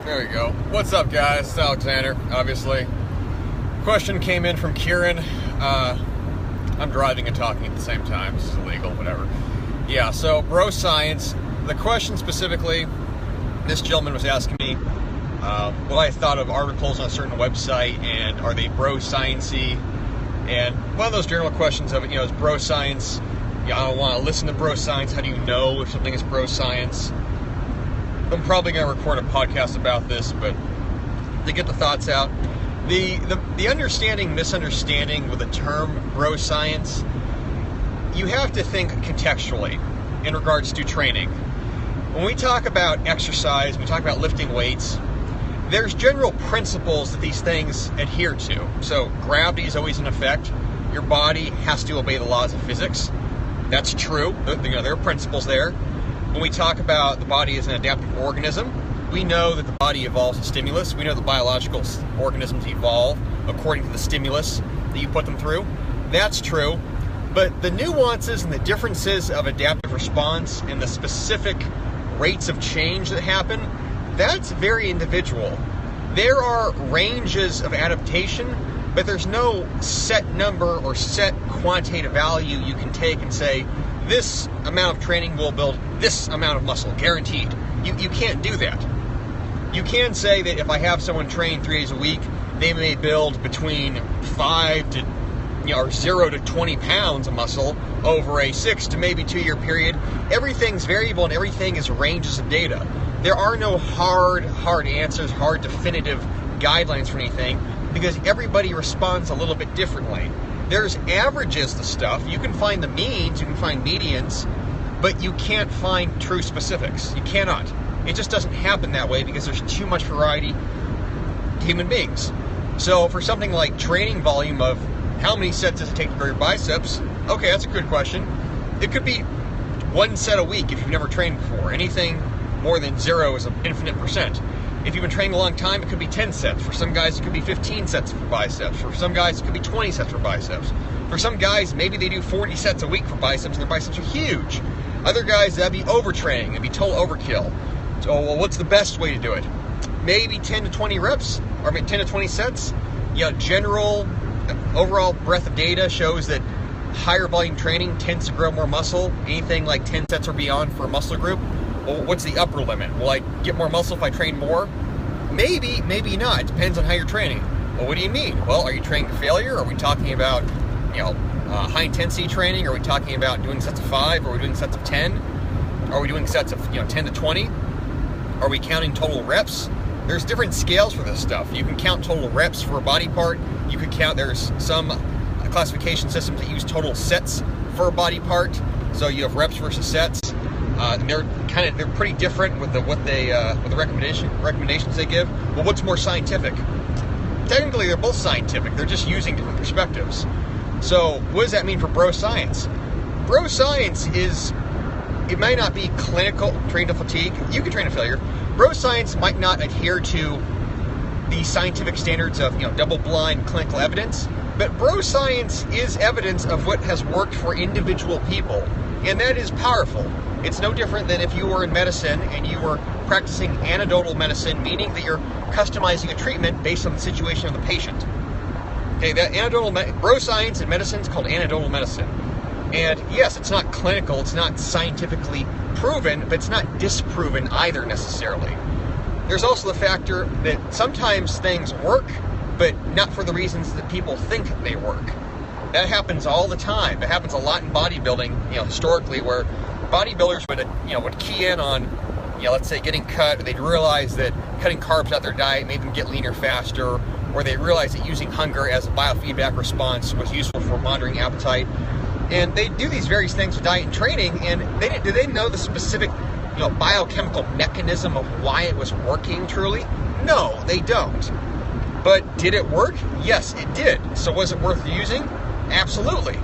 There we go. What's up, guys? It's Alexander, obviously. Question came in from Kieran. I'm driving and talking at the same time. This is illegal, whatever. Yeah, so Broscience. The question specifically, this gentleman was asking me what I thought of articles on a certain website, and are they Broscience-y? And one of those general questions of it, is Broscience, I don't want to listen to Broscience. How do you know if something is Broscience? I'm probably going to record a podcast about this, but to get the thoughts out, the understanding, misunderstanding with the term Broscience, you have to think contextually in regards to training. When we talk about exercise, we talk about lifting weights, there's general principles that these things adhere to. So gravity is always in effect. Your body has to obey the laws of physics. That's true. There are principles there. When we talk about the body as an adaptive organism, we know that the body evolves with stimulus. We know that biological organisms evolve according to the stimulus that you put them through. That's true. But the nuances and the differences of adaptive response and the specific rates of change that happen, that's very individual. There are ranges of adaptation, but there's no set number or set quantitative value you can take and say, this amount of training will build this amount of muscle, guaranteed. You can't do that. You can say that if I have someone train 3 days a week, they may build between 5 to, or 0 to 20 pounds of muscle over a 6 to maybe 2 year period. Everything's variable and everything is ranges of data. There are no hard answers, hard definitive guidelines for anything, because everybody responds a little bit differently. There's averages to stuff. You can find the means, you can find medians, but you can't find true specifics. You cannot. It just doesn't happen that way because there's too much variety to human beings. So for something like training volume of how many sets does it take to grow your biceps? Okay, that's a good question. It could be 1 set a week if you've never trained before. Anything more than 0 is an infinite percent. If you've been training a long time, it could be 10 sets. For some guys, it could be 15 sets for biceps. For some guys, it could be 20 sets for biceps. For some guys, maybe they do 40 sets a week for biceps, and their biceps are huge. Other guys, that'd be overtraining. It'd be total overkill. So, well, what's the best way to do it? Maybe 10 to 20 reps, or 10 to 20 sets. General, overall breadth of data shows that higher volume training tends to grow more muscle. Anything like 10 sets or beyond for a muscle group. Well, what's the upper limit? Will I get more muscle if I train more? Maybe, maybe not. It depends on how you're training. Well, what do you mean? Well, are you training to failure? Are we talking about, high intensity training? Are we talking about doing sets of 5? Are we doing sets of 10? Are we doing sets of 10 to 20? Are we counting total reps? There's different scales for this stuff. You can count total reps for a body part. You could count, there's some classification systems that use total sets for a body part. So you have reps versus sets. They're pretty different with the recommendations they give. Well, what's more scientific? Technically, they're both scientific. They're just using different perspectives. So, what does that mean for Broscience? Broscience is, it might not be clinical, train to fatigue. You can train to failure. Broscience might not adhere to the scientific standards of double-blind clinical evidence, but Broscience is evidence of what has worked for individual people, and that is powerful. It's no different than if you were in medicine and you were practicing anecdotal medicine, meaning that you're customizing a treatment based on the situation of the patient. Okay, that Broscience in medicine is called anecdotal medicine. And yes, it's not clinical, it's not scientifically proven, but it's not disproven either necessarily. There's also the factor that sometimes things work, but not for the reasons that people think they work. That happens all the time. It happens a lot in bodybuilding, historically, where bodybuilders would key in on, let's say getting cut, or they'd realize that cutting carbs out their diet made them get leaner faster, or they realized that using hunger as a biofeedback response was useful for monitoring appetite. And they do these various things with diet and training, and do they know the specific biochemical mechanism of why it was working truly? No, they don't. But did it work? Yes, it did. So was it worth using? Absolutely.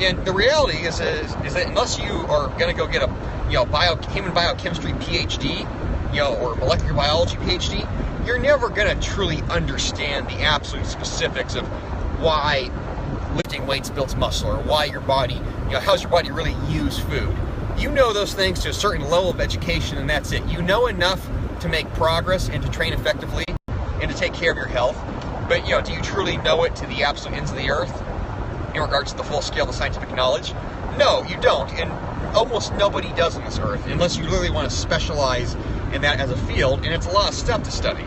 And the reality is that unless you are going to go get a human biochemistry PhD, or molecular biology PhD, you're never going to truly understand the absolute specifics of why lifting weights builds muscle, or why your body, how's your body really use food. You know those things to a certain level of education, and that's it. You know enough to make progress and to train effectively and to take care of your health. But, you know, do you truly know it to the absolute ends of the earth in regards to the full scale of scientific knowledge? No, you don't. And almost nobody does on this earth, unless you literally want to specialize in that as a field, and it's a lot of stuff to study.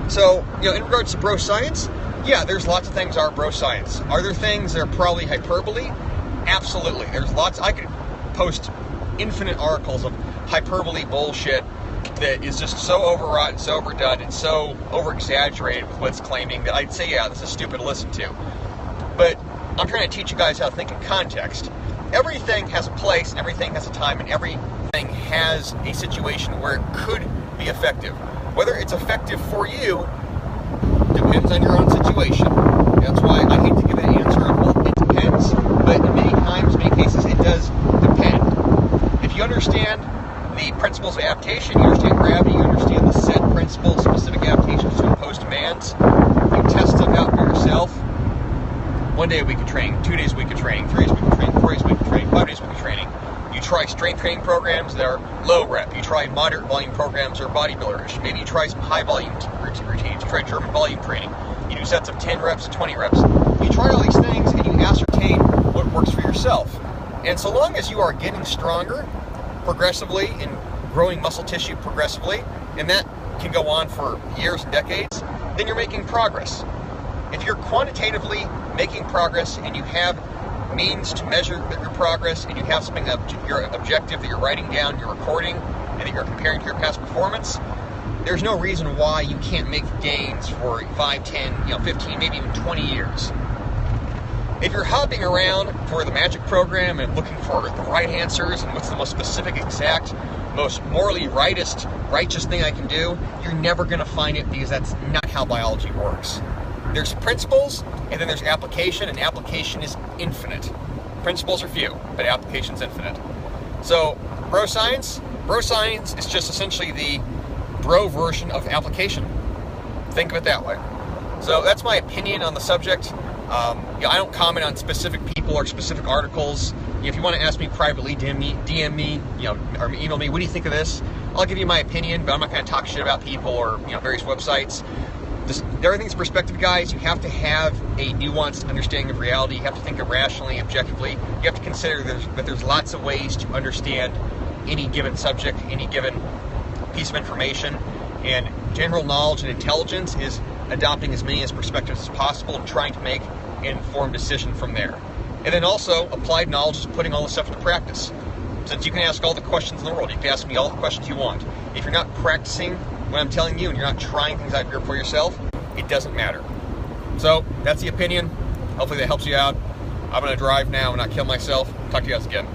So, you know, in regards to Broscience, yeah, there's lots of things are Broscience. Are there things that are probably hyperbole? Absolutely. There's lots. I could post infinite articles of hyperbole bullshit that is just so overwrought and so overdone and so over-exaggerated with what's claiming that I'd say, yeah, this is stupid to listen to. But I'm trying to teach you guys how to think in context. Everything has a place, and everything has a time, and everything has a situation where it could be effective. Whether it's effective for you depends on your own situation. That's why I hate to give an answer of, well, it depends, but in many times, many cases, it does depend. If you understand the principles of adaptation, you understand gravity, you understand the set principles, specific adaptations to imposed demands, you test stuff out for yourself. 1 day a week of training, 2 days a week of training, 3 days a week of training, 4 days a week of training, 5 days a week of training. You try strength training programs that are low rep. You try moderate volume programs that are bodybuilderish. Maybe you try some high volume routines. You try German volume training. You do sets of 10 reps to 20 reps. You try all these things and you ascertain what works for yourself. And so long as you are getting stronger progressively and growing muscle tissue progressively, and that can go on for years and decades, then you're making progress. If you're quantitatively making progress and you have means to measure your progress and you have something your objective that you're writing down, you're recording, and that you're comparing to your past performance, there's no reason why you can't make gains for 5, 10, 15, maybe even 20 years. If you're hopping around for the magic program and looking for the right answers and what's the most specific, exact, most morally righteous thing I can do, you're never going to find it, because that's not how biology works. There's principles, and then there's application, and application is infinite. Principles are few, but application's infinite. So, Broscience is just essentially the bro version of application. Think of it that way. So that's my opinion on the subject. I don't comment on specific people or specific articles. If you want to ask me privately, DM me, or email me, what do you think of this? I'll give you my opinion, but I'm not going to talk shit about people or various websites. Everything's perspective, guys. You have to have a nuanced understanding of reality. You have to think rationally, objectively. You have to consider that there's lots of ways to understand any given subject, any given piece of information. And general knowledge and intelligence is adopting as many perspectives as possible and trying to make an informed decision from there. And then also, applied knowledge is putting all this stuff into practice. Since you can ask all the questions in the world, you can ask me all the questions you want. If you're not practicing what I'm telling you and you're not trying things out here for yourself, it doesn't matter. So, that's the opinion. Hopefully that helps you out. I'm going to drive now and not kill myself. Talk to you guys again.